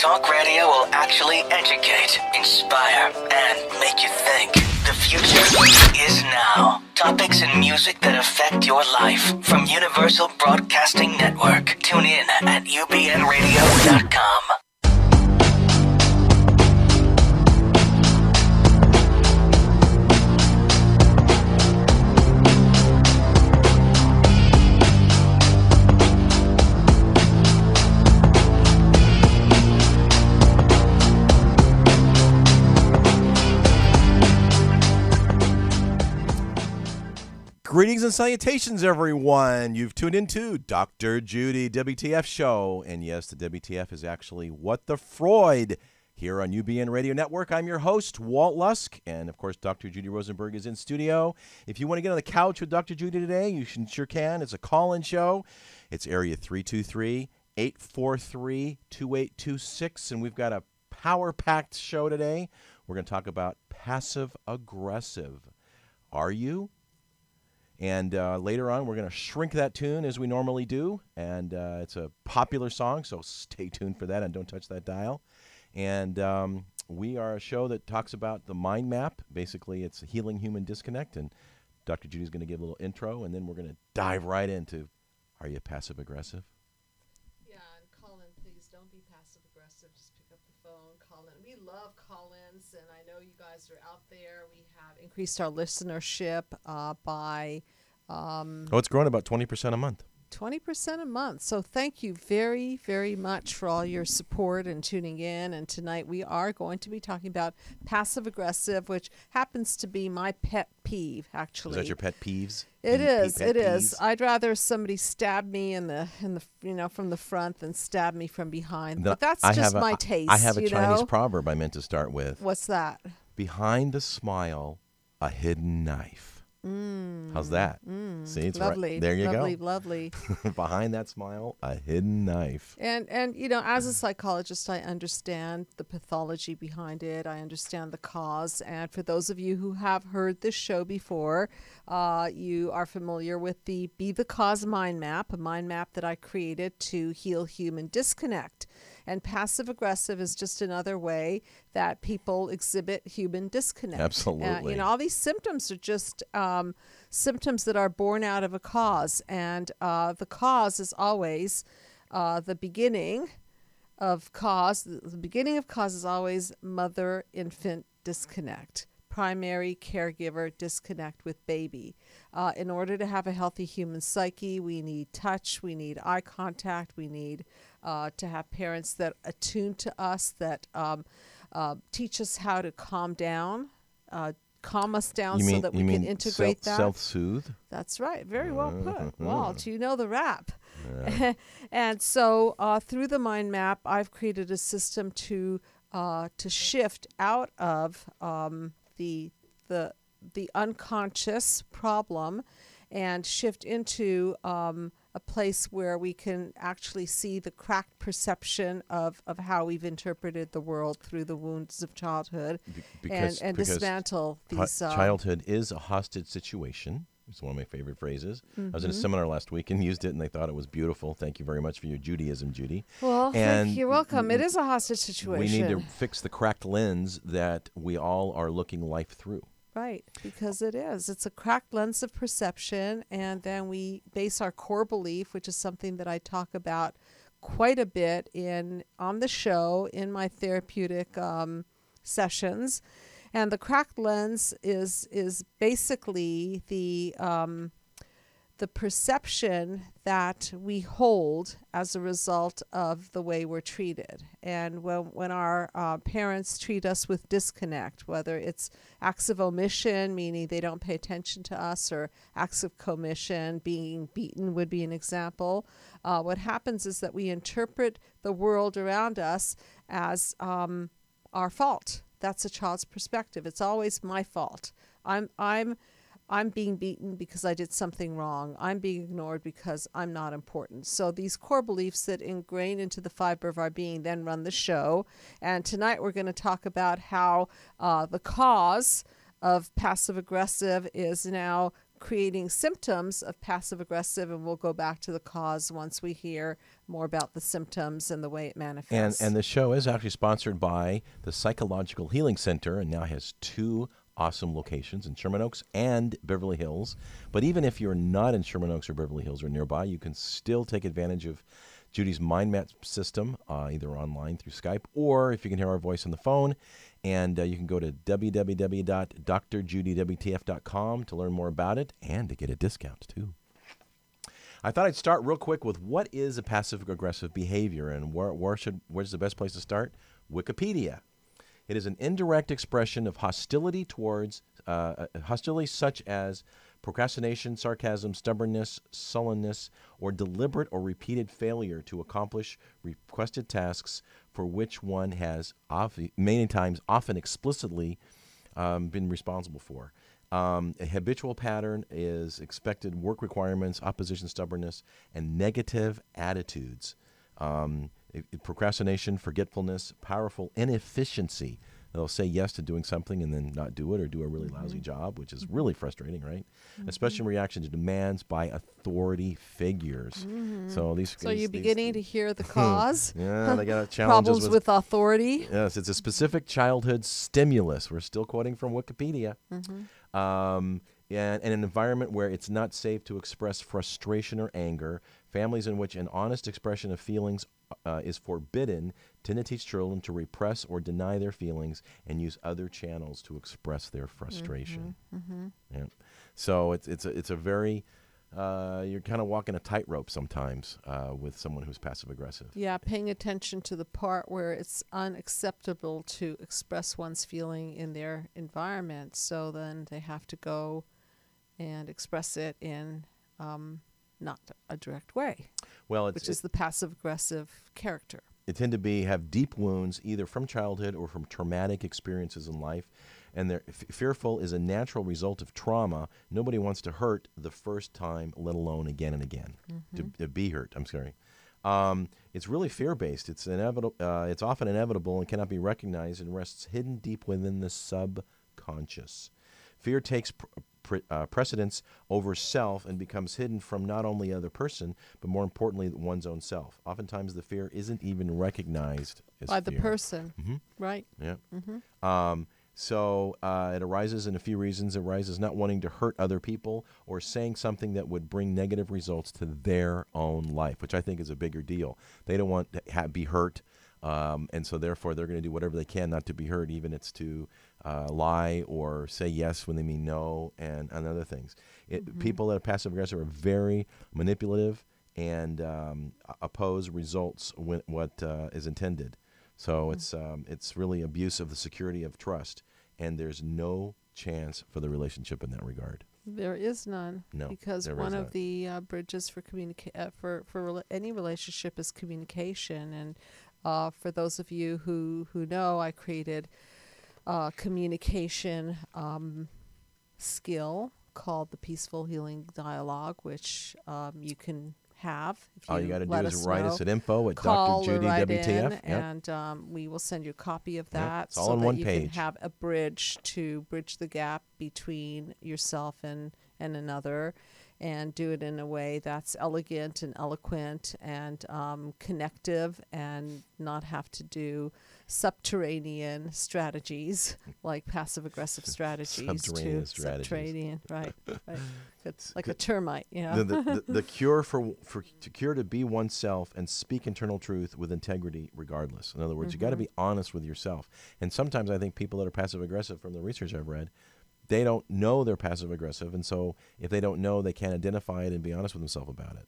Talk radio will actually educate, inspire, and make you think. The future is now. Topics and music that affect your life from Universal Broadcasting Network. Tune in at ubnradio.com. Greetings and salutations, everyone. You've tuned into Dr. Judy WTF show. And yes, the WTF is actually What the Freud here on UBN Radio Network. I'm your host, Walt Lusk. And, of course, Dr. Judy Rosenberg is in studio. If you want to get on the couch with Dr. Judy today, you sure can. It's a call-in show. It's area 323-843-2826. And we've got a power-packed show today. We're going to talk about passive-aggressive. Are you? And later on, we're going to shrink that tune as we normally do. And it's a popular song, so stay tuned for that and don't touch that dial. And we are a show that talks about the mind map. Basically, it's healing human disconnect. And Dr. Judy's going to give a little intro, and then we're going to dive right into, are you passive-aggressive? Yeah, and call in, please. Don't be passive-aggressive. Just pick up the phone, call in. We love call-ins, and I know you guys are out there. We have increased our listenership by... it's growing about 20% a month. 20% a month. So thank you very, very much for all your support and tuning in. And tonight we are going to be talking about passive-aggressive, which happens to be my pet peeve, actually. Is that your pet peeves? It is. Pet It is. peeves? I'd rather somebody stab me in the from the front than stab me from behind. But that's just my taste. I have a Chinese know? proverb I meant to start with. What's that? Behind the smile, a hidden knife. How's that? See, it's lovely. Right. There you lovely, go. Lovely. Behind that smile, a hidden knife. And as a psychologist, I understand the pathology behind it. I understand the cause. And for those of you who have heard this show before, you are familiar with the Be the Cause mind map, a mind map that I created to heal human disconnect. And passive-aggressive is just another way that people exhibit human disconnect. Absolutely. All these symptoms are just symptoms that are born out of a cause. And the cause is always the beginning of cause. The beginning of cause is always mother-infant disconnect. Primary caregiver disconnect with baby. In order to have a healthy human psyche, we need touch, we need eye contact, we need to have parents that attune to us, that teach us how to calm down, calm us down so that we can integrate that. Self-soothe? That's right. Very well put. Walt, you know the rap. Yeah. And so through the mind map, I've created a system to shift out of the unconscious problem and shift into a place where we can actually see the cracked perception of how we've interpreted the world through the wounds of childhood because dismantle these... childhood is a hostage situation. It's one of my favorite phrases. I was in a seminar last week and used it, and they thought it was beautiful. Thank you very much for your Judaism, Judy. Well, you're welcome. It is a hostage situation. We need to fix the cracked lens that we all are looking life through. Right, because it is. It's a cracked lens of perception, and then we base our core belief, which is something that I talk about quite a bit on the show in my therapeutic sessions. And the cracked lens is basically the perception that we hold as a result of the way we're treated. And when our parents treat us with disconnect, whether it's acts of omission, meaning they don't pay attention to us, or acts of commission, being beaten would be an example, what happens is that we interpret the world around us as our fault. That's a child's perspective. It's always my fault. I'm being beaten because I did something wrong. I'm being ignored because I'm not important. So these core beliefs that ingrain into the fiber of our being then run the show. And tonight we're going to talk about how the cause of passive-aggressive is now creating symptoms of passive aggressive, and we'll go back to the cause once we hear more about the symptoms and the way it manifests. And the show is actually sponsored by the Psychological Healing Center, and now has 2 awesome locations in Sherman Oaks and Beverly Hills. But even if you're not in Sherman Oaks or Beverly Hills or nearby, you can still take advantage of Judy's mind map system, either online through Skype, or if you can hear our voice on the phone. And you can go to www.drjudywtf.com to learn more about it and to get a discount too. I thought I'd start real quick with what is a passive-aggressive behavior, and where's the best place to start? Wikipedia. It is an indirect expression of hostility towards hostility such as procrastination, sarcasm, stubbornness, sullenness, or deliberate or repeated failure to accomplish requested tasks for which one has many times, often explicitly, been responsible for. A habitual pattern is expected work requirements, opposition, stubbornness, and negative attitudes. Procrastination, forgetfulness, powerful inefficiency. They'll say yes to doing something and then not do it, or do a really lousy job, which is really frustrating, right? Especially in reaction to demands by authority figures. So you're beginning to hear the cause? Yeah, they got challenges problems with authority. Yes, it's a specific childhood stimulus. We're still quoting from Wikipedia. And an environment where it's not safe to express frustration or anger. Families in which an honest expression of feelings is forbidden tend to teach children to repress or deny their feelings and use other channels to express their frustration. Yeah. So it's a very you're kind of walking a tightrope sometimes with someone who's passive aggressive. Yeah, paying attention to the part where it's unacceptable to express one's feeling in their environment. So then they have to go and express it in not a direct way, which is the passive-aggressive character. They tend to have deep wounds either from childhood or from traumatic experiences in life, and they're fearful is a natural result of trauma. Nobody wants to hurt the first time, let alone again and again, to be hurt. I'm sorry. It's really fear-based. It's inevitable. It's often inevitable and cannot be recognized and rests hidden deep within the subconscious. Fear takes precedence over self and becomes hidden from not only other person, but more importantly, one's own self. Oftentimes, the fear isn't even recognized as by fear. the person, right? Yeah. So it arises in a few reasons. It arises not wanting to hurt other people or saying something that would bring negative results to their own life, which I think is a bigger deal. They don't want to be hurt. And so therefore they're going to do whatever they can not to be hurt, even it's to lie or say yes when they mean no, and other things. People that are passive-aggressive are very manipulative and oppose results when what is intended. So it's really abuse of the security of trust, and there's no chance for the relationship in that regard. There is none. No, because one of the bridges for any relationship is communication. And for those of you who know, I created a communication skill called the Peaceful Healing Dialogue, which you can have. If All you got to do is us write know. us at info at Call Dr. Judy or write WTF. in, and we will send you a copy of that It's all so on that one you page. can have a bridge to bridge the gap between yourself and another, and do it in a way that's elegant and eloquent and connective, and not have to do subterranean strategies like passive-aggressive strategies. Subterranean, right. It's like a termite, you know. The cure to be oneself and speak internal truth with integrity regardless. In other words, you got to be honest with yourself. And sometimes I think people that are passive-aggressive, from the research I've read, they don't know they're passive-aggressive, and so if they don't know, they can't identify it and be honest with themselves about it.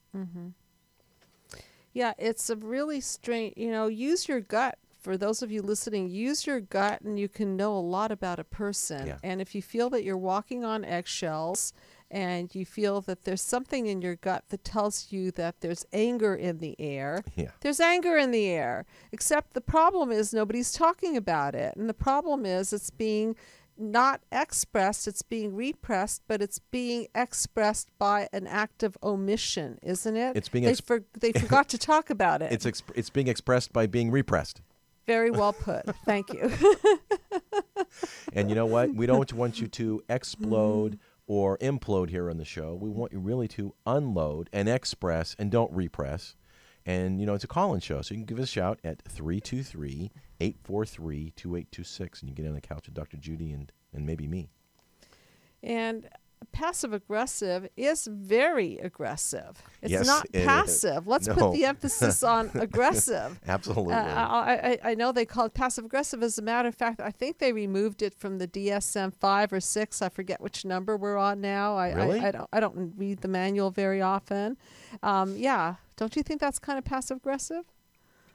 Yeah, it's a really strange, use your gut. For those of you listening, use your gut, and you can know a lot about a person. Yeah. And if you feel that you're walking on eggshells, and you feel that there's something in your gut that tells you that there's anger in the air, there's anger in the air. Except the problem is nobody's talking about it. And the problem is it's being not expressed, it's being repressed, but it's being expressed by an act of omission, isn't it? It's being they forgot to talk about it. It's being expressed by being repressed. Very well put. Thank you. And you know what? We don't want you to explode or implode here on the show. We want you really to unload and express and don't repress. And, it's a call-in show, so you can give us a shout at 323-843-2826, and you get on the couch with Dr. Judy and maybe me. And passive-aggressive is very aggressive. It's Yes, not it passive. is. Let's No. put the emphasis on aggressive. Absolutely. I know they call it passive-aggressive. As a matter of fact, I think they removed it from the DSM-5 or 6. I forget which number we're on now. Really? I don't read the manual very often. Yeah. Don't you think that's kind of passive-aggressive?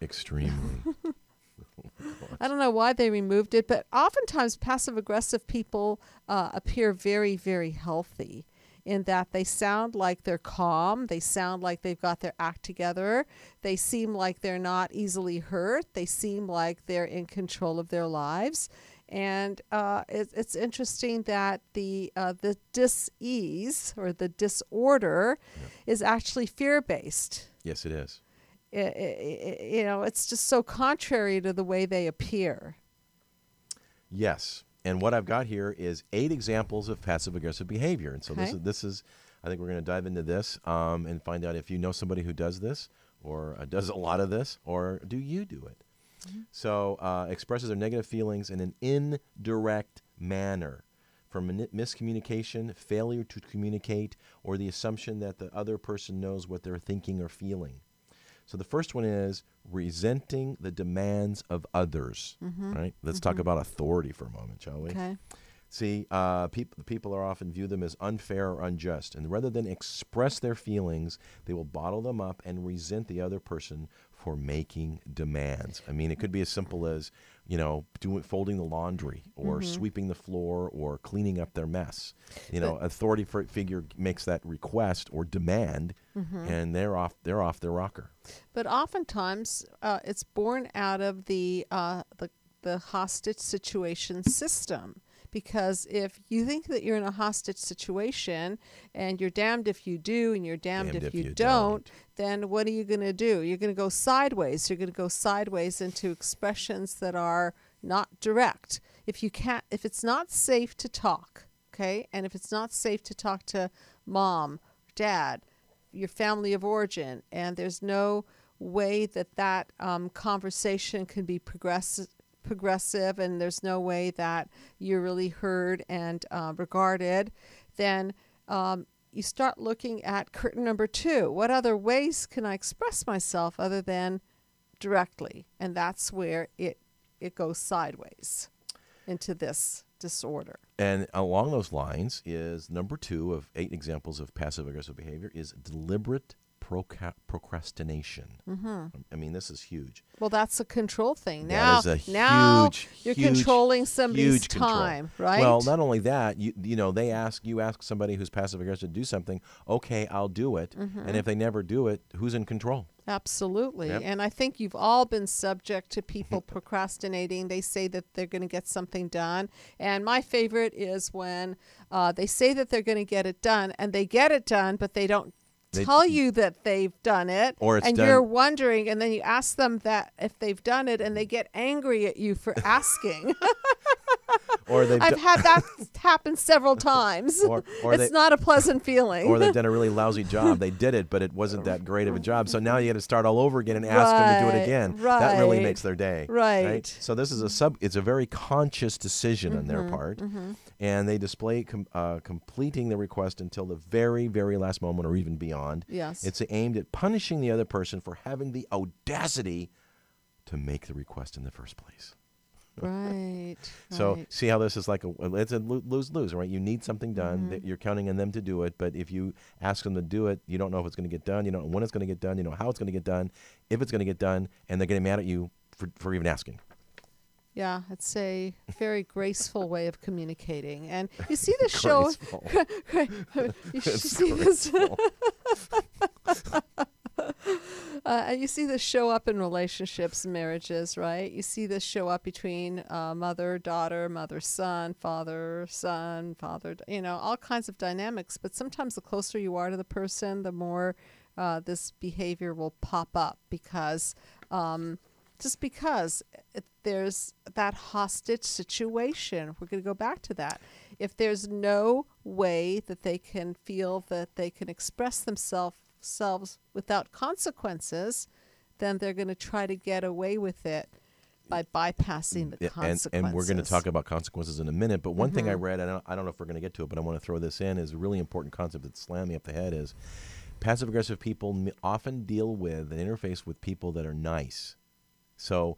Extremely. I don't know why they removed it, but oftentimes passive-aggressive people appear very, very healthy in that they sound like they're calm. They sound like they've got their act together. They seem like they're not easily hurt. They seem like they're in control of their lives. And it's interesting that the dis-ease or the disorder is actually fear-based. Yes, it is. It's just so contrary to the way they appear. Yes. And what I've got here is 8 examples of passive-aggressive behavior. And so Okay. this is, I think we're going to dive into this and find out if you know somebody who does this or does a lot of this, or do you do it? Mm-hmm. So expresses their negative feelings in an indirect manner, from miscommunication, failure to communicate, or the assumption that the other person knows what they're thinking or feeling. So the first one is resenting the demands of others. Right? Let's talk about authority for a moment, shall we? Okay. See, people are often view them as unfair or unjust, and rather than express their feelings, they will bottle them up and resent the other person for making demands. I mean, it could be as simple as, folding the laundry or sweeping the floor or cleaning up their mess. Authority figure makes that request or demand, and they're off their rocker. But oftentimes, it's born out of the hostage situation system. Because if you think that you're in a hostage situation and you're damned if you do and you're damned if you don't, then what are you going to do? You're going to go sideways. You're going to go sideways into expressions that are not direct. If it's not safe to talk, okay, and if it's not safe to talk to mom, dad, your family of origin, and there's no way that conversation can be progressive, and there's no way that you're really heard and regarded, then you start looking at curtain number 2. What other ways can I express myself other than directly? And that's where it goes sideways into this disorder. And along those lines is number 2 of 8 examples of passive-aggressive behavior is deliberate procrastination. I mean, this is huge. Well, that's a control thing. That is a now huge, you're huge, controlling somebody's huge time, control. right? Well, not only that, you ask somebody who's passive aggressive to do something. Okay, I'll do it. And if they never do it, who's in control? Absolutely. Yep. And I think you've all been subject to people procrastinating. They say that they're going to get something done. And my favorite is when they say that they're going to get it done, and they get it done, but they don't tell you that they've done it, or it's and done. You're wondering, and then you ask them that if they've done it, and they get angry at you for asking. Or I've had that happen several times. Or it's not a pleasant feeling. Or they've done a really lousy job. They did it, but it wasn't that great of a job. So now you got to start all over again and ask them to do it again. Right. That really makes their day. Right. So this is it's a very conscious decision on their part, and they display completing the request until the very, very last moment or even beyond. Yes. It's aimed at punishing the other person for having the audacity to make the request in the first place. Right. So see how this is like it's a lose-lose, right? You need something done. You're counting on them to do it, but if you ask them to do it, you don't know if it's going to get done. You don't know when it's going to get done. You know how it's going to get done, if it's going to get done, and they're getting mad at you for even asking. Yeah, it's a very graceful way of communicating. And you see the show. You see this. You see this show up in relationships, marriages, right? You see this show up between mother, daughter, mother, son, father, all kinds of dynamics. But sometimes the closer you are to the person, the more this behavior will pop up because there's that hostage situation. We're going to go back to that. If there's no way that they can feel that they can express themselves without consequences, then they're going to try to get away with it by bypassing the consequences. And we're going to talk about consequences in a minute. But one thing I read, I don't know if we're going to get to it, but I want to throw this in, is a really important concept that slammed me up the head is passive-aggressive people often deal with and interface with people that are nice. So,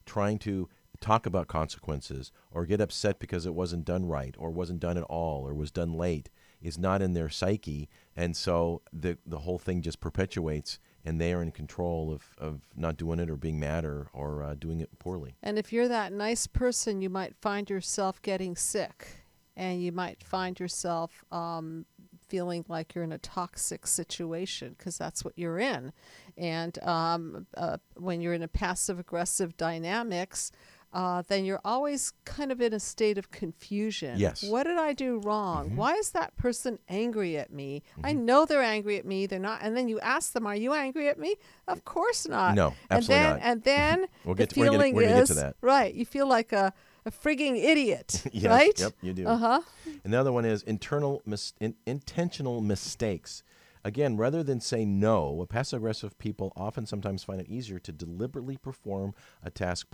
trying to talk about consequences or get upset because it wasn't done right or wasn't done at all or was done late is not in their psyche. And so the whole thing just perpetuates, and they are in control of not doing it or being mad or doing it poorly. And if you're that nice person, you might find yourself getting sick, and you might find yourself feeling like you're in a toxic situation, because that's what you're in. And when you're in a passive-aggressive dynamics, then you're always kind of in a state of confusion. Yes. What did I do wrong? Why is that person angry at me? I know they're angry at me. They're not. And then you ask them, are you angry at me? Of course not. No, absolutely not. And then we're the gonna feeling get to that. Right, you feel like a frigging idiot, Yes, right? Yep, you do. Uh-huh. Another one is intentional mistakes. Again, rather than say no, passive-aggressive people sometimes find it easier to deliberately perform a task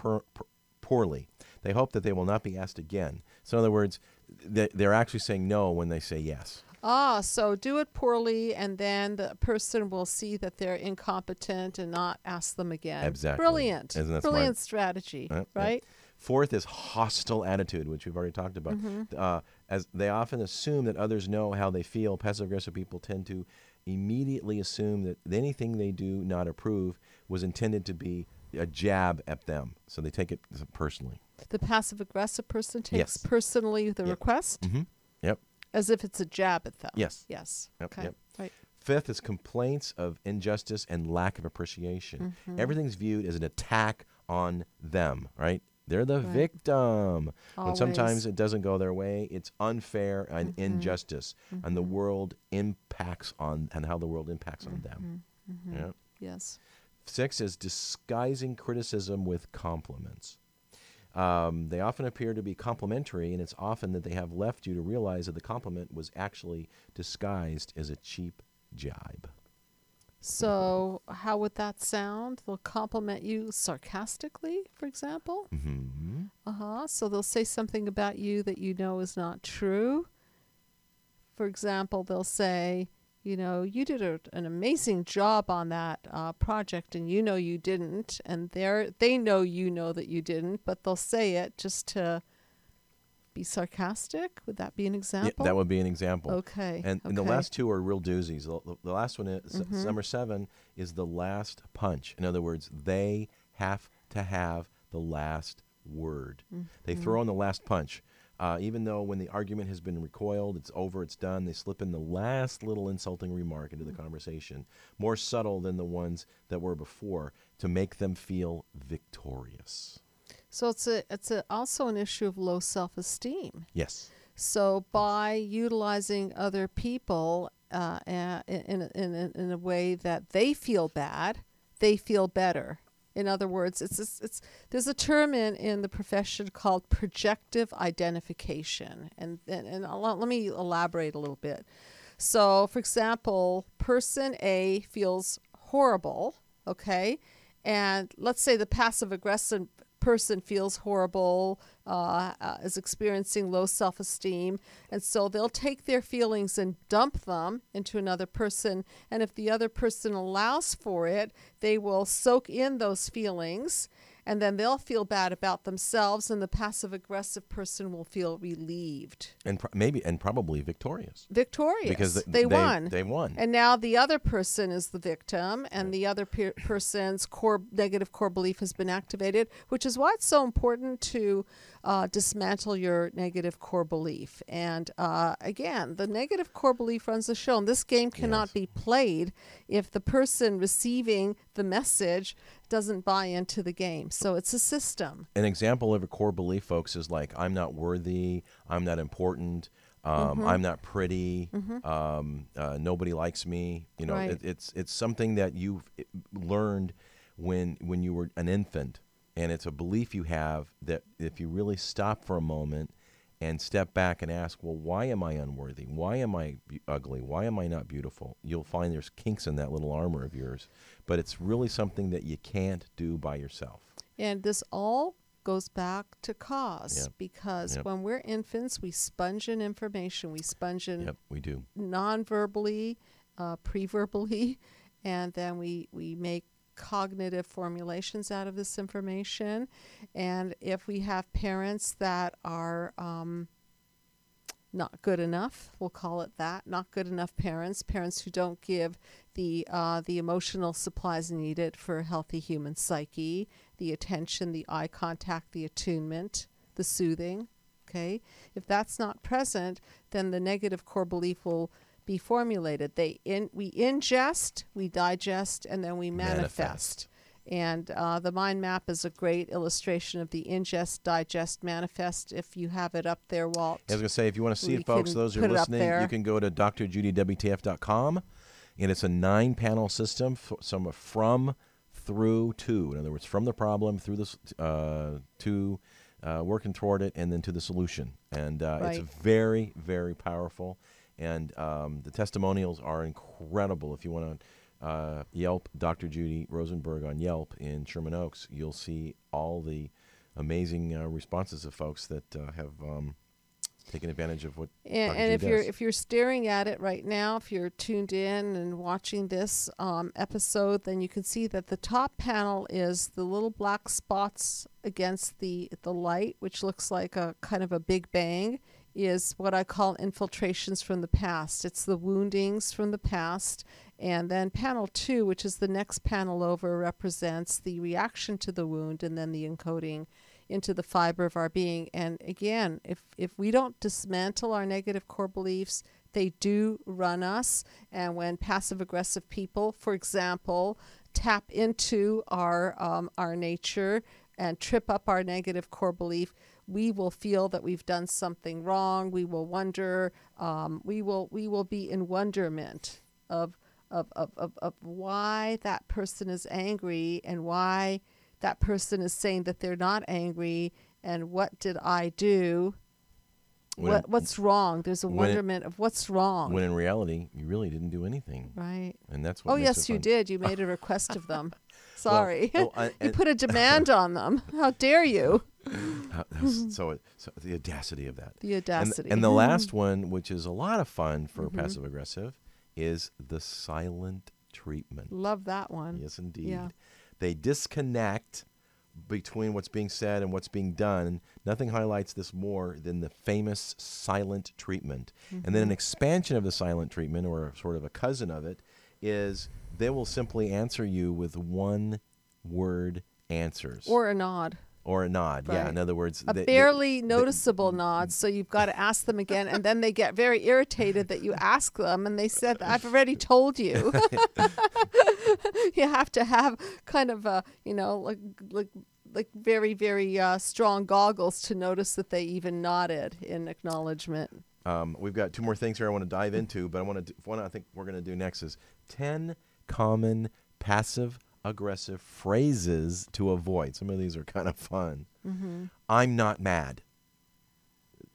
poorly. They hope that they will not be asked again. So in other words, they're actually saying no when they say yes. So do it poorly, and then the person will see that they're incompetent and not ask them again. Exactly. Brilliant. Isn't that Brilliant smart? strategy, right? Right. Fourth is hostile attitude, which we've already talked about. As they often assume that others know how they feel, passive-aggressive people tend to immediately assume that anything they do not approve was intended to be a jab at them. So they take it personally. The passive-aggressive person takes Yes. personally the request? Mm-hmm. Yep. As if it's a jab at them. Yes. Yes. Yep, Okay. yep. Right. Fifth is complaints of injustice and lack of appreciation. Everything's viewed as an attack on them, right? They're the victim. When sometimes it doesn't go their way, it's unfair and injustice, and the world impacts on, and how the world impacts on them. Yeah. Yes. 6 is disguising criticism with compliments. They often appear to be complimentary, and it's often that they have left you to realize that the compliment was actually disguised as a cheap jibe. So how would that sound? They'll compliment you sarcastically, for example? Mm-hmm. So they'll say something about you that you know is not true. For example, they'll say, you did an amazing job on that project, and you know you didn't, and they know that you didn't, but they'll say it just to be sarcastic. Would that be an example? Yeah, that would be an example. Okay. And the last two are real doozies. The last one is number 7 is the last punch. In other words, they have to have the last word. They throw in the last punch. Even though when the argument has been recoiled, it's over, it's done, they slip in the last little insulting remark into the conversation, more subtle than the ones that were before, to make them feel victorious. So it's also an issue of low self-esteem. Yes. So by utilizing other people in a way that they feel bad, they feel better. In other words, there's a term in the profession called projective identification, and let me elaborate a little bit. So, for example, person A feels horrible, okay, and let's say the passive-aggressive person feels horrible, is experiencing low self-esteem, and so they'll take their feelings and dump them into another person, and if the other person allows for it, they will soak in those feelings, and then they'll feel bad about themselves, and the passive-aggressive person will feel relieved. And probably victorious. Victorious. Because they won. They won. And now the other person is the victim, and the other person's negative core belief has been activated, which is why it's so important to dismantle your negative core belief. And again, the negative core belief runs the show, and this game cannot be played if the person receiving the message doesn't buy into the game. So it's a system. An example of a core belief, folks, is like, I'm not worthy, I'm not important, I'm not pretty, nobody likes me. Right. It's something that you've learned when you were an infant, and it's a belief you have that if you really stop for a moment and step back and ask, well, why am I unworthy? Why am I ugly? Why am I not beautiful? You'll find there's kinks in that little armor of yours. But it's really something that you can't do by yourself. And this all goes back to cause, because when we're infants, we sponge in information. We sponge in we do. non-verbally, pre-verbally, and then we make cognitive formulations out of this information. And if we have parents that are not good enough, we'll call it that, not good enough parents who don't give the emotional supplies needed for a healthy human psyche, the attention, the eye contact, the attunement, the soothing, okay? If that's not present, then the negative core belief will be formulated. We ingest, we digest, and then we manifest. And the mind map is a great illustration of the ingest, digest, manifest. If you have it up there, Walt. I was going to say, if you want to see it, folks, those who are listening, you can go to drjudywtf.com, and it's a 9-panel system, from, through, to. In other words, from the problem, through this, to working toward it, and then to the solution. And it's very, very powerful. And the testimonials are incredible. If you want to Yelp Dr. Judy Rosenberg on Yelp in Sherman Oaks, you'll see all the amazing responses of folks that have taken advantage of what and if you're staring at it right now, if you're tuned in and watching this episode, then you can see that the top panel is the little black spots against the light, which looks like a kind of a big bang, is what I call infiltrations from the past. It's the woundings from the past. And then panel 2, which is the next panel over, represents the reaction to the wound and then the encoding into the fiber of our being. And again, if we don't dismantle our negative core beliefs, they do run us. And when passive-aggressive people, for example, tap into our nature and trip up our negative core belief, we will feel that we've done something wrong. We will wonder. We will be in wonderment of why that person is angry and why that person is saying that they're not angry, and what did I do? What's wrong? There's a wonderment of what's wrong. When in reality, you really didn't do anything. Right. And that's what. Oh, yes, you did. You made a request of them. Sorry. You put a demand on them. How dare you? So the audacity of that. The audacity. And the last one, which is a lot of fun for passive aggressive, is the silent treatment. Love that one. Yes, indeed. Yeah. They disconnect between what's being said and what's being done. Nothing highlights this more than the famous silent treatment. And then an expansion of the silent treatment, or sort of a cousin of it, is they will simply answer you with one-word answers. Or a nod. Or a nod, right. Yeah. In other words, a barely noticeable nod. So you've got to ask them again, and then they get very irritated that you ask them, and they said, "I've already told you." You have to have kind of a, like very, very strong goggles to notice that they even nodded in acknowledgement. We've got 2 more things here I want to dive into, but one I think we're going to do next is 10 common passive-aggressive phrases to avoid. Some of these are kind of fun. I'm not mad.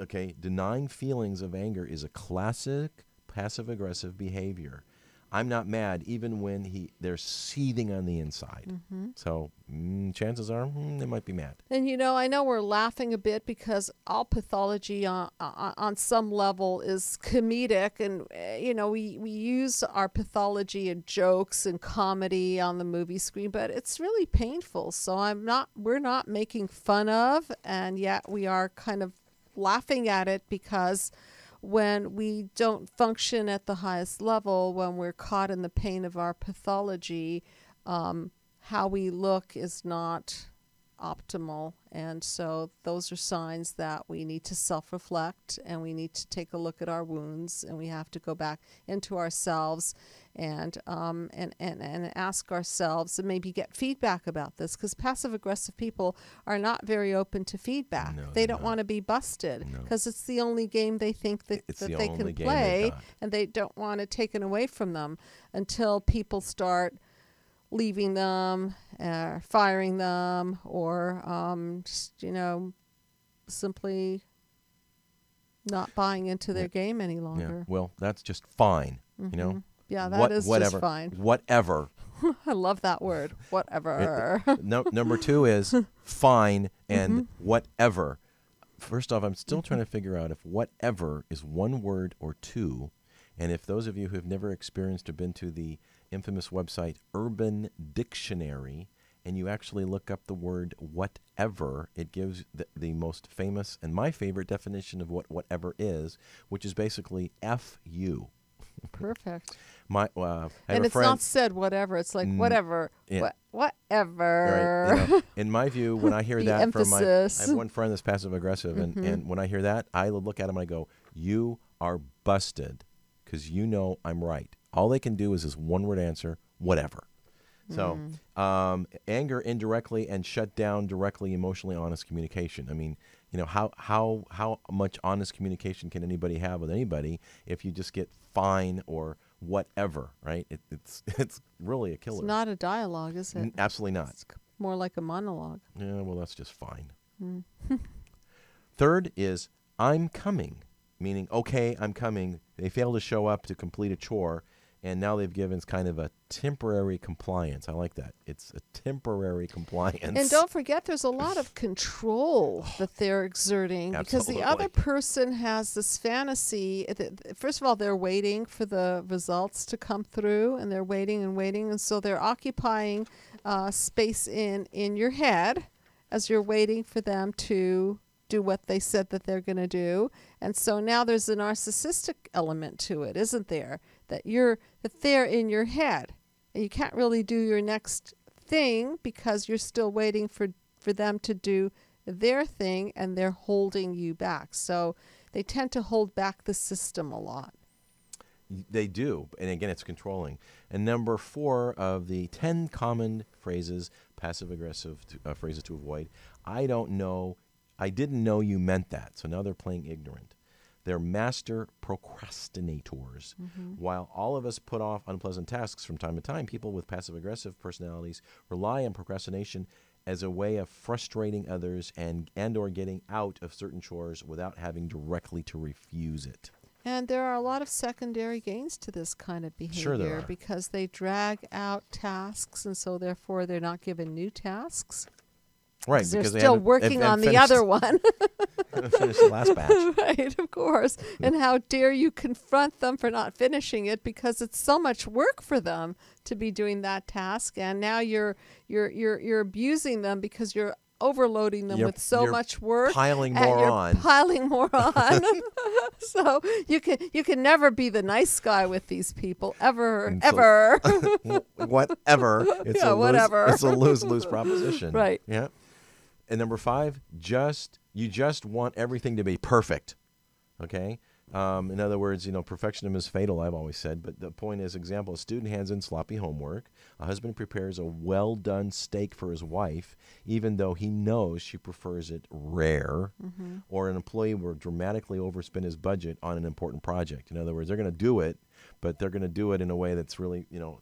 Okay, denying feelings of anger is a classic passive-aggressive behavior. I'm not mad even when they're seething on the inside. So chances are they might be mad. And I know we're laughing a bit because all pathology on some level is comedic, and we use our pathology in jokes and comedy on the movie screen, but it's really painful. So we're not making fun of, and yet we are kind of laughing at it, because when we don't function at the highest level, when we're caught in the pain of our pathology, how we look is not optimal. And so those are signs that we need to self-reflect, and we need to take a look at our wounds, and we have to go back into ourselves and ask ourselves, and maybe get feedback about this, because passive-aggressive people are not very open to feedback. No, they don't want to be busted, because it's the only game they think that they can play, and they don't want it taken away from them until people start leaving them, firing them, or just, simply Not buying into their game any Yeah. longer. Well, that's just fine. You know. Yeah, that is whatever, just fine. Whatever. I love that word. Whatever. Number 2 is fine and whatever. First off, I'm still trying to figure out if whatever is one word or two. And if those of you who have never experienced or been to the infamous website Urban Dictionary, and you actually look up the word whatever, it gives the most famous and my favorite definition of what whatever is, which is basically F you. Perfect. I have And a it's friend, not said whatever. It's like whatever. Yeah. Whatever. Right, you know, in my view, when I hear The that from I emphasis. have one friend that's passive aggressive, and when I hear that, I look at him and I go, "You are busted," because you know I'm right. All they can do is this one-word answer, whatever. So, anger indirectly and shut down directly emotionally honest communication. I mean, you know, how much honest communication can anybody have with anybody if you just get fine or whatever, right? It's really a killer. It's not a dialogue, is it? Absolutely not. It's more like a monologue. Yeah, well, that's just fine. Third is I'm coming, meaning, okay, I'm coming. They fail to show up to complete a chore, and now they've given kind of a temporary compliance. I like that. It's a temporary compliance. And don't forget, there's a lot of control that they're exerting because the other person has this fantasy. First of all, they're waiting for the results to come through, and they're waiting and waiting. And so they're occupying space in your head as you're waiting for them to do what they said that they're going to do. And so now there's a narcissistic element to it, isn't there? That they're in your head. And you can't really do your next thing because you're still waiting for them to do their thing, and they're holding you back. So they tend to hold back the system a lot. They do. And again, it's controlling. And number 4 of the 10 common phrases, passive-aggressive phrases to avoid, I didn't know you meant that. So now they're playing ignorant. They're master procrastinators. While all of us put off unpleasant tasks from time to time, people with passive-aggressive personalities rely on procrastination as a way of frustrating others and or getting out of certain chores without having directly to refuse it. And there are a lot of secondary gains to this kind of behavior. Sure there are. Because they drag out tasks, and so therefore they're not given new tasks. Right, They're because still working on the other one. Finish the last batch. Right, of course. And how dare you confront them for not finishing it, because it's so much work for them to be doing that task, and now you're abusing them because you're overloading them with so much work, piling more on. So you can never be the nice guy with these people ever. Whatever. It's whatever. It's a lose-lose proposition. Right. Yeah. And number 5, you just want everything to be perfect. Okay? In other words, perfectionism is fatal, I've always said. But the point is, example, a student hands in sloppy homework. A husband prepares a well-done steak for his wife, even though he knows she prefers it rare. Or an employee will dramatically overspend his budget on an important project. In other words, they're going to do it, but they're going to do it in a way that's really, going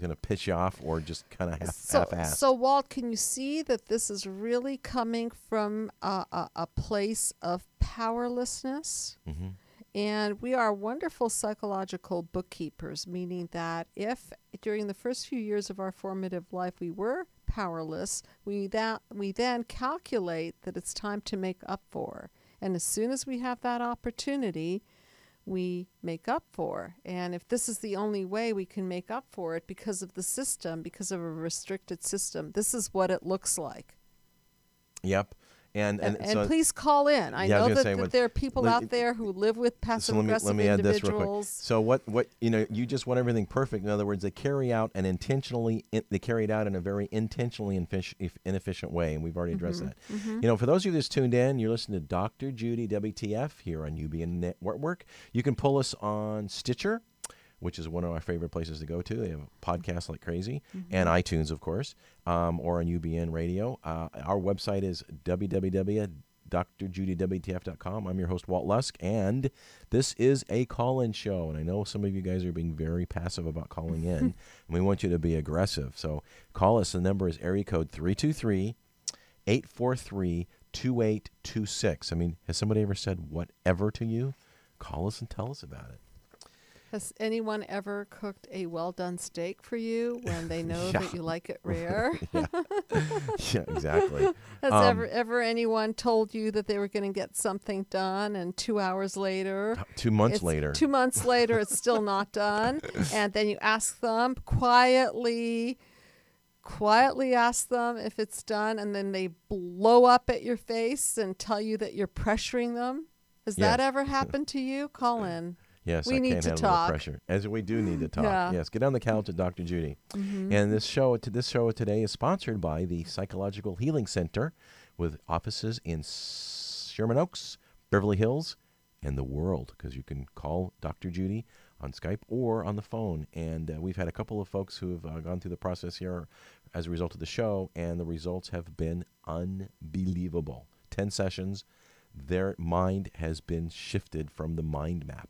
to piss you off or just kind of half-assed. So, Walt, can you see that this is really coming from a place of powerlessness? And we are wonderful psychological bookkeepers, meaning that if during the first few years of our formative life we were powerless, we then calculate that it's time to make up for. And as soon as we have that opportunity, we make up for. And if this is the only way we can make up for it because of the system, because of a restricted system, this is what it looks like. Yep. And so please call in. I know that there are people out there who live with passive-aggressive let me add this real quick. individuals. So what you just want everything perfect. In other words, they carry it out in a very intentionally inefficient way, and we've already addressed that. For those of you that's tuned in, you're listening to Dr. Judy WTF here on UBN Network. You can pull us on Stitcher, which is one of our favorite places to go to. They have podcasts like crazy, and iTunes, of course, or on UBN Radio. Our website is www.drjudywtf.com. I'm your host, Walt Lusk, and this is a call-in show. And I know some of you guys are being very passive about calling in, and we want you to be aggressive. So call us. The number is area code 323-843-2737. 2826. I mean, has somebody ever said whatever to you? Call us and tell us about it. Has anyone ever cooked a well-done steak for you when they know Yeah. that you like it rare? Yeah, yeah, exactly. Has ever anyone told you that they were going to get something done, and 2 hours later, 2 months later, 2 months later, it's still not done, and then you ask them quietly ask them if it's done, and then they blow up at your face and tell you that you're pressuring them? Has that ever happened to you? Call in. Yes, we I need can't to handle talk. the pressure. As we do need to talk. Yeah. Yes, get on the couch with Dr. Judy. And this show today is sponsored by the Psychological Healing Center, with offices in Sherman Oaks, Beverly Hills, and the world. Because you can call Dr. Judy on Skype or on the phone. And we've had a couple of folks who have gone through the process here as a result of the show, and the results have been unbelievable. 10 sessions, their mind has been shifted from the mind map.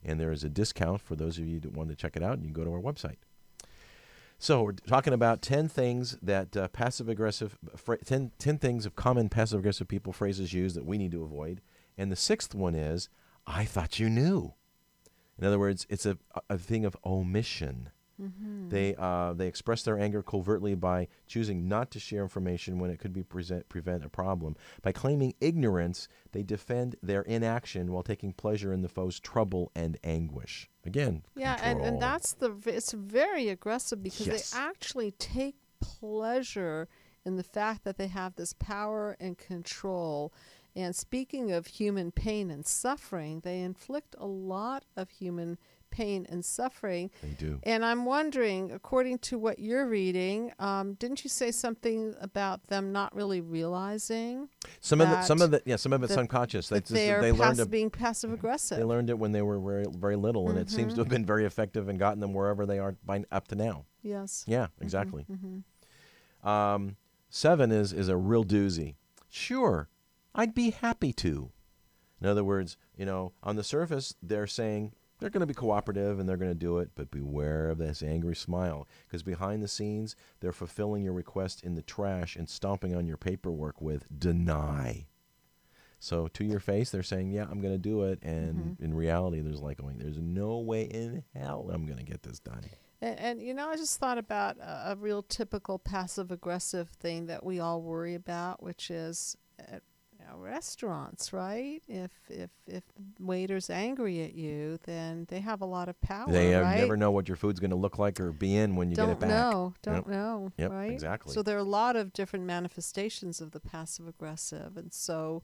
And there is a discount for those of you that want to check it out, and you can go to our website. So we're talking about 10 things that passive-aggressive, 10 things of common passive-aggressive people phrases use that we need to avoid. And the sixth one is, I thought you knew. In other words, it's a thing of omission. Mm-hmm. They express their anger covertly by choosing not to share information when it could prevent a problem. By claiming ignorance, they defend their inaction while taking pleasure in the foe's trouble and anguish. Again, yeah, and it's very aggressive because they actually take pleasure in the fact that they have this power and control. And speaking of human pain and suffering, they inflict a lot of human pain and suffering. They do. And I'm wondering, according to what you're reading, didn't you say something about them not really realizing some of it's unconscious. They learned being passive aggressive. They learned it when they were very, very little, and it seems to have been very effective and gotten them wherever they are up to now. Yes. Yeah, exactly. 7 is a real doozy. Sure, I'd be happy to. In other words, on the surface, they're saying they're going to be cooperative and they're going to do it, but beware of this angry smile, because behind the scenes, they're fulfilling your request in the trash and stomping on your paperwork with deny. So to your face, they're saying, yeah, I'm going to do it, and in reality, there's no way in hell I'm going to get this done. And I just thought about a real typical passive-aggressive thing that we all worry about, which is restaurants, right? If the waiter's angry at you, then they have a lot of power. They right? never know what your food's going to look like or be in when you get it back. Don't know. Yep, right? exactly. So there are a lot of different manifestations of the passive-aggressive, and so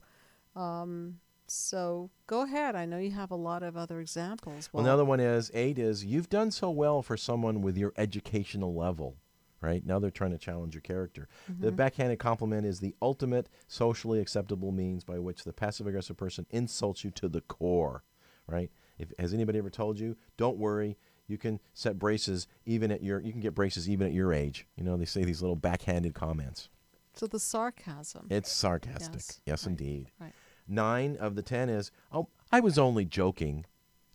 go ahead. I know you have a lot of other examples. Well, another one is 8 is you've done so well for someone with your educational level. Right? Now they're trying to challenge your character. The backhanded compliment is the ultimate socially acceptable means by which the passive-aggressive person insults you to the core. Right? Has anybody ever told you, don't worry, you can set braces you can get braces even at your age. They say these little backhanded comments. So the sarcasm. It's sarcastic. Yes, right. Indeed. Right. 9 of the 10 is, oh, I was only joking.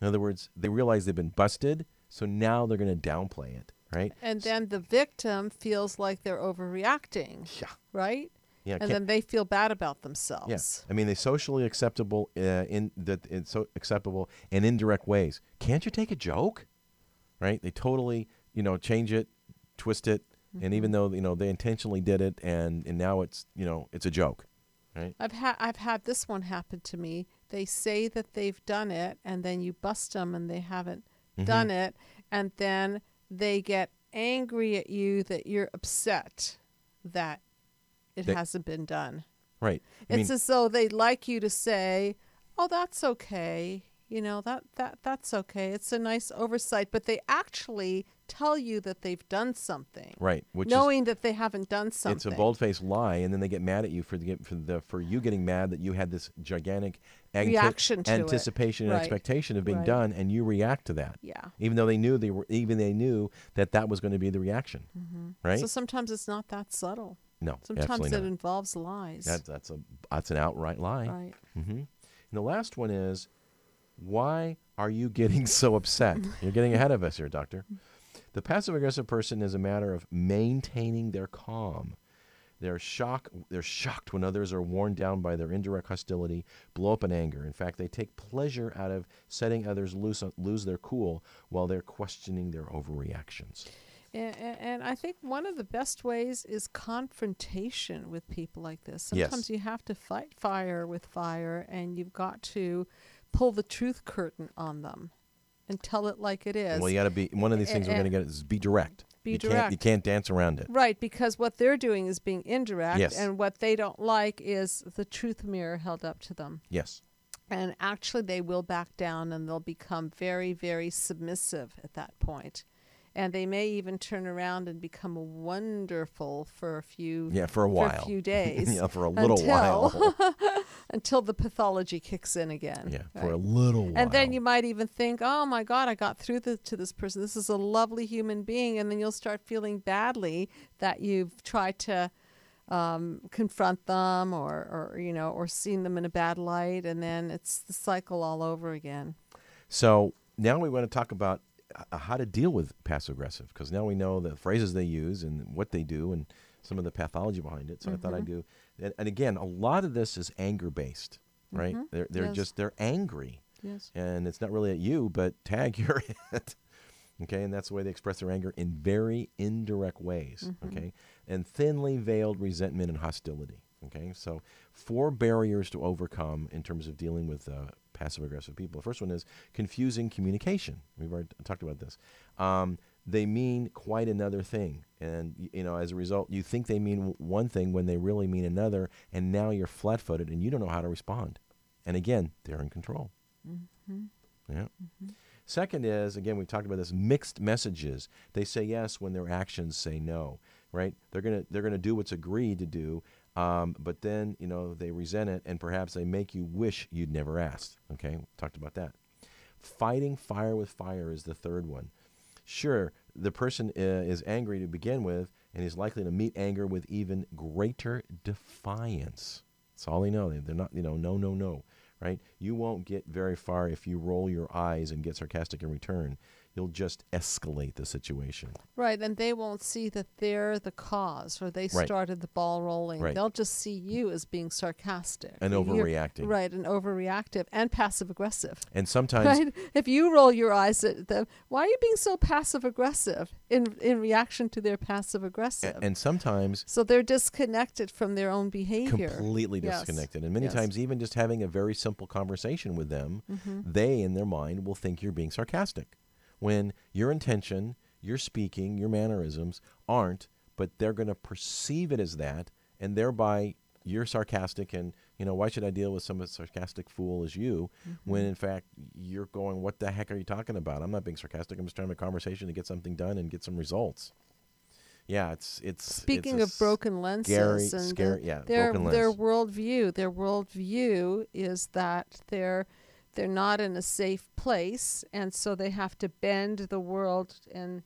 In other words, they realize they've been busted, so now they're going to downplay it. Right? And then the victim feels like they're overreacting. Yeah. Right? Yeah. And then they feel bad about themselves. Yeah. I mean, they socially acceptable in acceptable in indirect ways. Can't you take a joke? Right? They totally, change it, twist it, and even though they intentionally did it, and now it's it's a joke. Right? I've had this one happen to me. They say that they've done it, and then you bust them, and they haven't done it, and then they get angry at you that you're upset that it hasn't been done. Right. It's as though they'd like you to say, "Oh, that's okay. That's okay. It's a nice oversight." But they actually tell you that they've done something. Right. Knowing that they haven't done something. It's a bold-faced lie, and then they get mad at you for you getting mad that you had this gigantic reaction to anticipation and expectation of being done, and you react to that. Yeah. Even though they knew that was going to be the reaction. Right. So sometimes it's not that subtle. No. Sometimes it involves lies. That's an outright lie. Right. And the last one is, why are you getting so upset? You're getting ahead of us here, Doctor. The passive-aggressive person is a matter of maintaining their calm. They're shocked when others are worn down by their indirect hostility, blow up in anger. In fact, they take pleasure out of setting others lose their cool while they're questioning their overreactions. And I think one of the best ways is confrontation with people like this. Sometimes you have to fight fire with fire, and you've got to pull the truth curtain on them and tell it like it is. Well, you got to be, one of these things we're going to get is be direct. You can't dance around it. Right, because what they're doing is being indirect, Yes. and what they don't like is the truth mirror held up to them. Yes. And actually they will back down, and they'll become very, very submissive at that point. And they may even turn around and become wonderful for a few for a while. For a few days. For a little while. Until the pathology kicks in again. Yeah, right? for a little while. And then you might even think, oh my God, I got through to this person. This is a lovely human being. And then you'll start feeling badly that you've tried to confront them or seen them in a bad light. And then it's the cycle all over again. So now we want to talk about how to deal with passive-aggressive, because now we know the phrases they use and what they do and some of the pathology behind it. So I thought I'd do, and again, a lot of this is anger-based, right? They're angry, and it's not really at you, but tag you're it. Okay, and that's the way they express their anger in very indirect ways. Okay, and thinly veiled resentment and hostility. Okay, so 4 barriers to overcome in terms of dealing with passive-aggressive people. The first one is confusing communication. We've already talked about this. They mean quite another thing, and as a result, you think they mean one thing when they really mean another, and now you're flat-footed and you don't know how to respond. And again, they're in control. Yeah. Second is, again, we talked about this, mixed messages. They say yes when their actions say no. Right? They're gonna do what's agreed to do. But then, they resent it, and perhaps they make you wish you'd never asked. Okay, we talked about that. Fighting fire with fire is the third one. Sure, the person is angry to begin with, and is likely to meet anger with even greater defiance. That's all they know. They're not, no, right? You won't get very far if you roll your eyes and get sarcastic in return. You'll just escalate the situation. Right, and they won't see that they're the cause, or they started the ball rolling. Right. They'll just see you as being sarcastic. And overreacting. Right, and overreactive and passive-aggressive. And sometimes... Right? If you roll your eyes at them, why are you being so passive-aggressive in reaction to their passive-aggressive? And sometimes... So they're disconnected from their own behavior. Completely disconnected. And many times, even just having a very simple conversation with them, they, in their mind, will think you're being sarcastic. When your intention, your speaking, your mannerisms aren't, but they're going to perceive it as that, and thereby you're sarcastic, and, why should I deal with some sarcastic fool as you, when in fact you're going, what the heck are you talking about? I'm not being sarcastic. I'm just trying to have a conversation to get something done and get some results. Yeah, it's Speaking of broken lenses, scary, broken lens. Their worldview is that they're not in a safe place, and so they have to bend the world and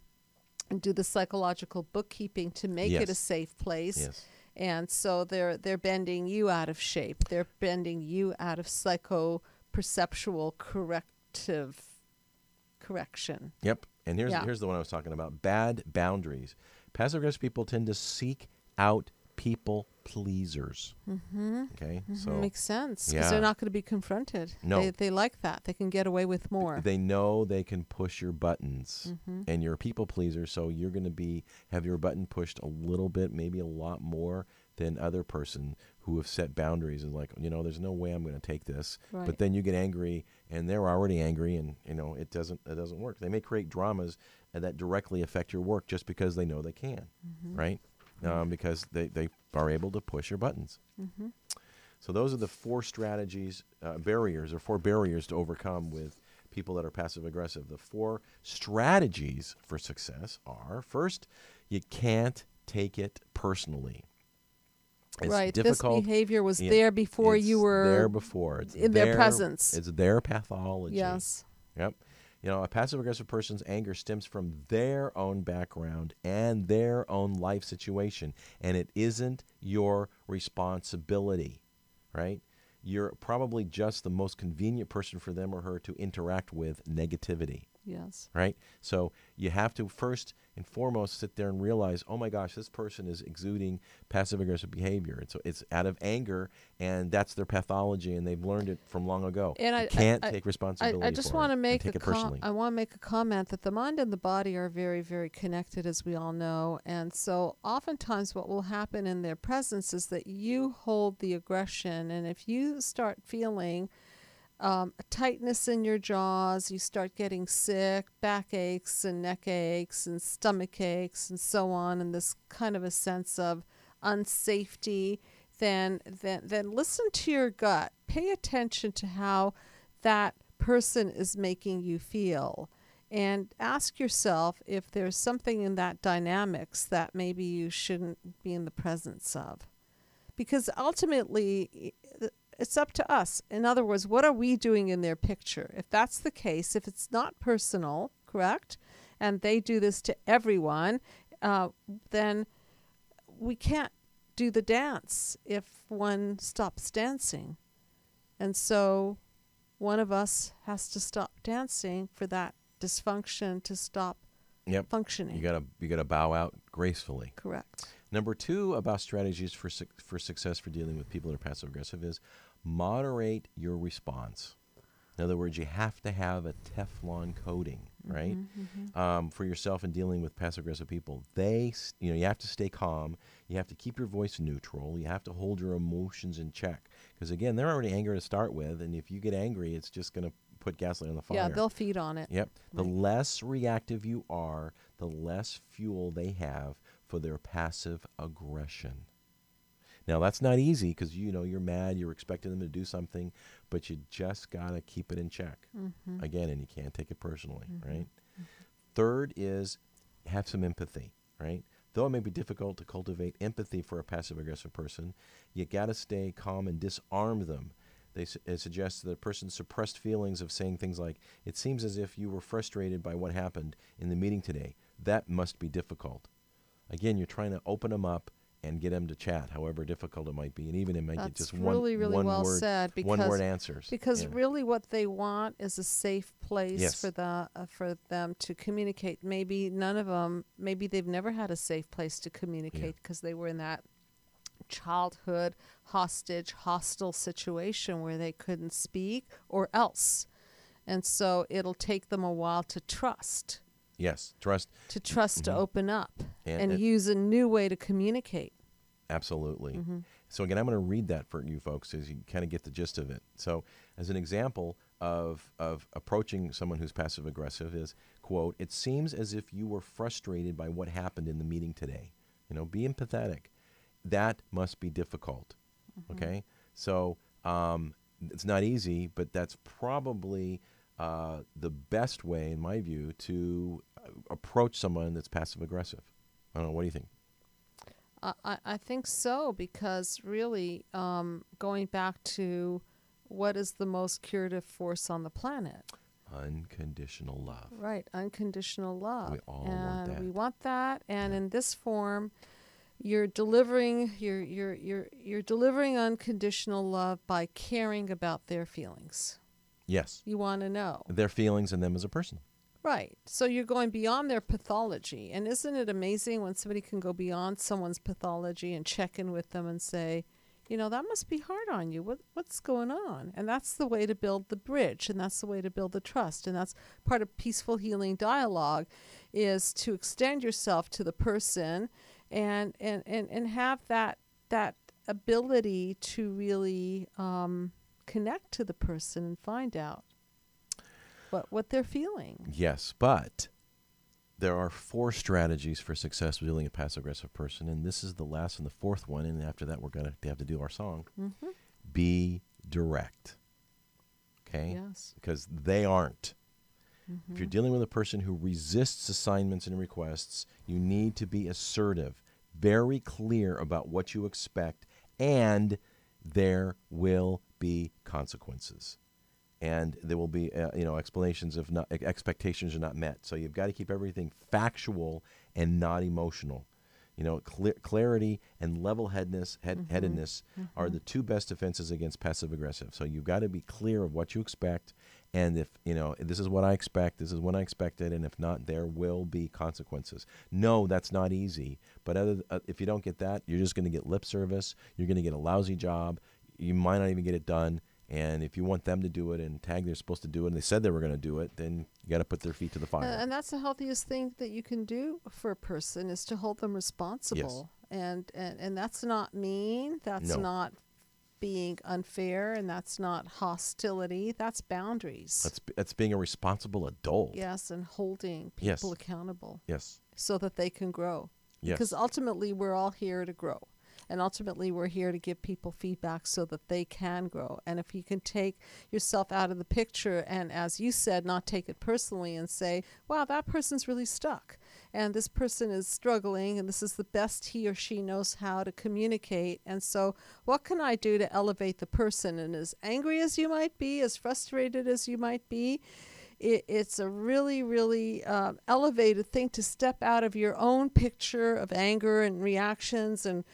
do the psychological bookkeeping to make it a safe place. Yes. And so they're bending you out of shape. They're bending you out of psycho-perceptual correction. Yep. And here's the one I was talking about. Bad boundaries. Passive-aggressive people tend to seek out people pleasers. Okay, so makes sense, because they're not going to be confronted. No, they like that. They can get away with more. They know they can push your buttons, and you're a people pleaser, so you're going to have your button pushed a little bit, maybe a lot more than other person who have set boundaries and like, there's no way I'm going to take this. Right. But then you get angry, and they're already angry, and it doesn't work. They may create dramas that directly affect your work just because they know they can, right? Because they are able to push your buttons. So those are the 4 strategies, barriers, or 4 barriers to overcome with people that are passive-aggressive. The 4 strategies for success are, first, you can't take it personally. It's difficult. This behavior was there before you were there before. It's in their presence. It's their pathology. Yes. Yep. A passive-aggressive person's anger stems from their own background and their own life situation, and it isn't your responsibility, right? You're probably just the most convenient person for them or her to interact with negativity. Yes. right? So you have to first and foremost sit there and realize, oh my gosh, this person is exuding passive-aggressive behavior. And so it's out of anger, and that's their pathology, and they've learned it from long ago. And you can't take responsibility I just for want it to and make take it personally. I want to make a comment that the mind and the body are very, very connected, as we all know. And so oftentimes what will happen in their presence is that you hold the aggression, and if you start feeling a tightness in your jaws, you start getting sick, back aches and neck aches and stomach aches and so on, and this kind of a sense of unsafety, then listen to your gut. Pay attention to how that person is making you feel, and ask yourself if there's something in that dynamics that maybe you shouldn't be in the presence of. Because ultimately, it's up to us. In other words, what are we doing in their picture? If that's the case, if it's not personal, correct, and they do this to everyone, then we can't do the dance if one stops dancing. And so one of us has to stop dancing for that dysfunction to stop functioning. You gotta bow out gracefully. Correct. Number 2 about strategies for success for dealing with people that are passive-aggressive is moderate your response. In other words, you have to have a Teflon coating, right? For yourself in dealing with passive-aggressive people. You have to stay calm. You have to keep your voice neutral. You have to hold your emotions in check. Because, again, they're already angry to start with, and if you get angry, it's just going to put gasoline on the fire. Yeah, they'll feed on it. Yep. Right. The less reactive you are, the less fuel they have for their passive aggression. Now, that's not easy because, you're mad, you're expecting them to do something, but you just got to keep it in check. Again, and you can't take it personally, right? Third is have some empathy, right? Though it may be difficult to cultivate empathy for a passive-aggressive person, you got to stay calm and disarm them. It suggests that the person's suppressed feelings of saying things like, it seems as if you were frustrated by what happened in the meeting today. That must be difficult. Again, you're trying to open them up and get them to chat, however difficult it might be. And even it might get just really one well word, said, because, one-word answers. Because really what they want is a safe place for them to communicate. Maybe none of them, maybe they've never had a safe place to communicate because they were in that childhood hostile situation where they couldn't speak or else. And so it'll take them a while to trust. Yes, trust. To open up and use a new way to communicate. Absolutely. So again, I'm going to read that for you folks as you kind of get the gist of it. So as an example of approaching someone who's passive-aggressive is, quote, it seems as if you were frustrated by what happened in the meeting today. Be empathetic. That must be difficult. Okay? So it's not easy, but that's probably the best way, in my view, to approach someone that's passive-aggressive. I don't know. What do you think? I think so, because really going back to what is the most curative force on the planet? Unconditional love. Right, unconditional love. We all want that. We want that, and in this form, you're delivering you're delivering unconditional love by caring about their feelings. Yes. You want to know their feelings and them as a person. Right. So you're going beyond their pathology. And isn't it amazing when somebody can go beyond someone's pathology and check in with them and say, that must be hard on you. What's going on? And that's the way to build the bridge, and that's the way to build the trust. And that's part of peaceful healing dialogue, is to extend yourself to the person and have that ability to really connect to the person and find out what they're feeling. Yes, but there are 4 strategies for success with dealing with a passive-aggressive person, and this is the last and the 4th one, and after that we're going to have to do our song. Be direct. Okay? Yes. Because they aren't. If you're dealing with a person who resists assignments and requests, you need to be assertive, very clear about what you expect, and there will be consequences. And there will be, explanations if expectations are not met. So you've got to keep everything factual and not emotional. Clarity and level-headedness are the 2 best defenses against passive-aggressive. So you've got to be clear of what you expect And if, this is what I expect, this is when I expect it, and if not, there will be consequences. No, that's not easy. But if you don't get that, you're just going to get lip service. You're going to get a lousy job. You might not even get it done. And if you want them to do it and tag they're supposed to do it and they said they were going to do it, then you got to put their feet to the fire. And that's the healthiest thing that you can do for a person, is to hold them responsible. Yes. And that's not mean. That's not being unfair, and that's not hostility. That's boundaries. That's being a responsible adult. Yes, and holding people accountable. Yes. So that they can grow. Yes. Because ultimately we're all here to grow. And ultimately, we're here to give people feedback so that they can grow. And if you can take yourself out of the picture and, as you said, not take it personally and say, wow, that person's really stuck. And this person is struggling, and this is the best he or she knows how to communicate. And so what can I do to elevate the person? And as angry as you might be, as frustrated as you might be, it's a really, really elevated thing to step out of your own picture of anger and reactions and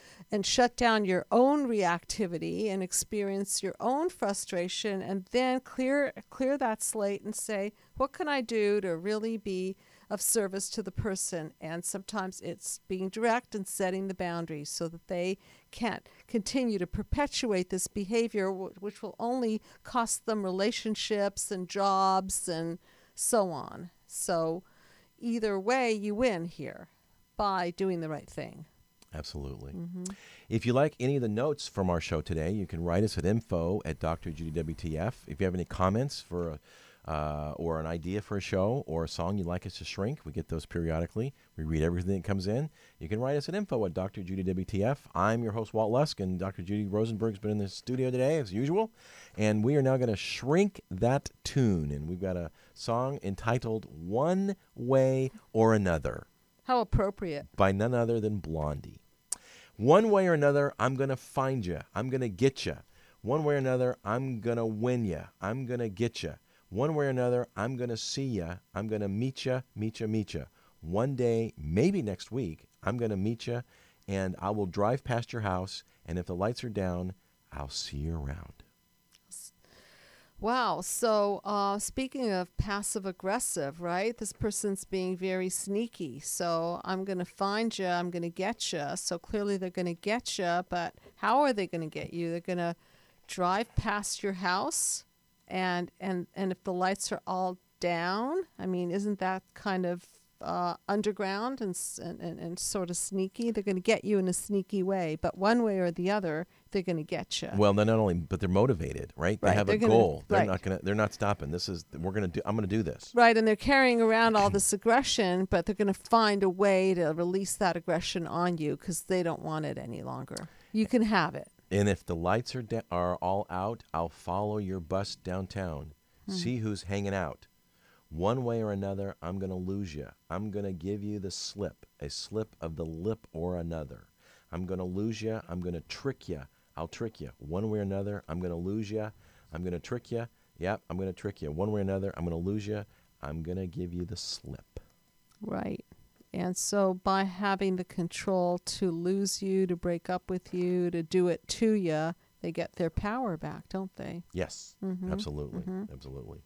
shut down your own reactivity and experience your own frustration, and then clear that slate and say, what can I do to really be of service to the person? And sometimes it's being direct and setting the boundaries so that they can't continue to perpetuate this behavior, which will only cost them relationships and jobs and so on. So either way, you win here by doing the right thing. Absolutely. Mm-hmm. If you like any of the notes from our show today, you can write us at info@Dr. Judy WTF. If you have any comments for or an idea for a show or a song you'd like us to shrink, we get those periodically. We read everything that comes in. You can write us at info@Dr. Judy WTF. I'm your host, Walt Lusk, and Dr. Judy Rosenberg's been in the studio today, as usual. And we are now going to shrink that tune. And we've got a song entitled One Way or Another. How appropriate. By none other than Blondie. One way or another, I'm going to find you. I'm going to get you. One way or another, I'm going to win you. I'm going to get you. One way or another, I'm going to see you. I'm going to meet you, meet you, meet you. One day, maybe next week, I'm going to meet you, and I will drive past your house, and if the lights are down, I'll see you around. Wow. So speaking of passive-aggressive, right? This person's being very sneaky. So I'm going to find you. I'm going to get you. So clearly they're going to get you. But how are they going to get you? They're going to drive past your house. And if the lights are all down, I mean, isn't that kind of underground and sort of sneaky? They're going to get you in a sneaky way. But one way or the other, they're going to get you. Well, they're not only, but they're motivated, right? They have a goal. They're not stopping. I'm going to do this. Right, and they're carrying around all this aggression, but they're going to find a way to release that aggression on you because they don't want it any longer. You can have it. And if the lights are all out, I'll follow your bus downtown. See who's hanging out. One way or another, I'm going to lose you. I'm going to give you the slip, a slip of the lip or another. I'm going to lose you. I'm going to trick you. I'll trick you. One way or another, I'm going to lose you. I'm going to trick you. Yep, I'm going to trick you. One way or another, I'm going to lose you. I'm going to give you the slip. Right. And so by having the control to lose you, to break up with you, to do it to you, they get their power back, don't they? Yes, absolutely. Absolutely.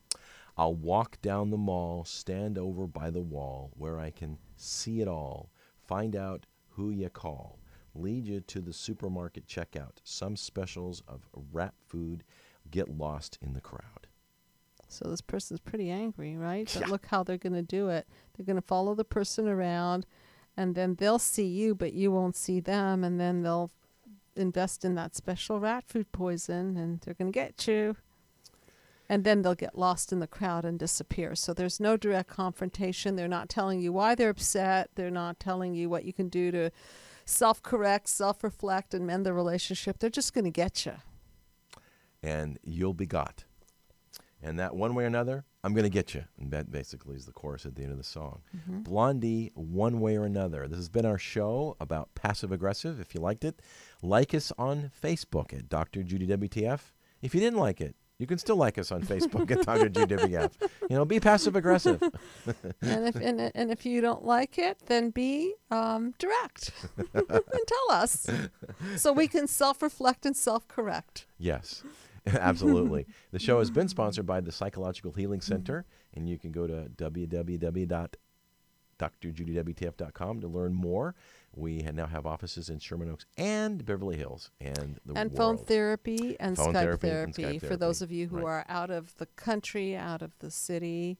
I'll walk down the mall, stand over by the wall where I can see it all, find out who you call, lead you to the supermarket checkout. Some specials of rat food get lost in the crowd. So this person's pretty angry, right? But Yeah. look how they're going to do it. They're going to follow the person around, and then they'll see you, but you won't see them, and then they'll invest in that special rat food poison, and they're going to get you. And then they'll get lost in the crowd and disappear. So there's no direct confrontation. They're not telling you why they're upset. They're not telling you what you can do to self-correct, self-reflect, and mend the relationship. They're just going to get you. And you'll be got. And that one way or another, I'm going to get you. And that basically is the chorus at the end of the song. Blondie, one way or another. This has been our show about passive-aggressive. If you liked it, like us on Facebook at Dr. Judy WTF. If you didn't like it, you can still like us on Facebook at Dr. Judy WTF. You know, be passive-aggressive. And if you don't like it, then be direct and tell us so we can self-reflect and self-correct. Yes. Absolutely. The show has been sponsored by the Psychological Healing Center, and you can go to www.drjudywtf.com to learn more. We now have offices in Sherman Oaks and Beverly Hills and the world. Phone therapy and Phone Skype therapy therapy, and Skype for those of you who Right. are out of the country, out of the city.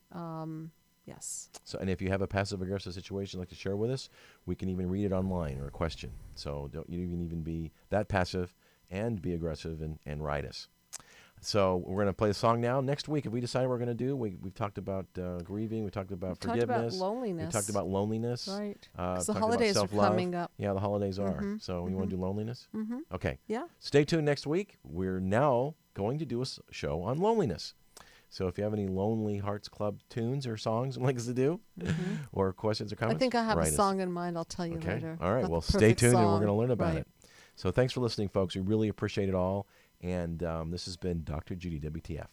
Yes. So, and if you have a passive-aggressive situation you'd like to share with us, we can even read it online or a question. So don't you even be that passive and be aggressive and write us. So we're going to play a song now. Next week, if we decide we're going to do, we've talked about grieving, we talked about forgiveness. Talked about loneliness. We talked about loneliness. Right. Because the holidays are coming up. Yeah, the holidays are. So you want to do loneliness? Mm-hmm. Okay. Yeah. Stay tuned next week. We're now going to do a show on loneliness. So if you have any Lonely Hearts Club tunes or songs you'd like us to do, or questions or comments, I think I have a write us. song in mind. I'll tell you later. All right. Not Well, the stay perfect tuned and we're song. going to learn about Right. it. So thanks for listening, folks. We really appreciate it all. And this has been Dr. Judy WTF.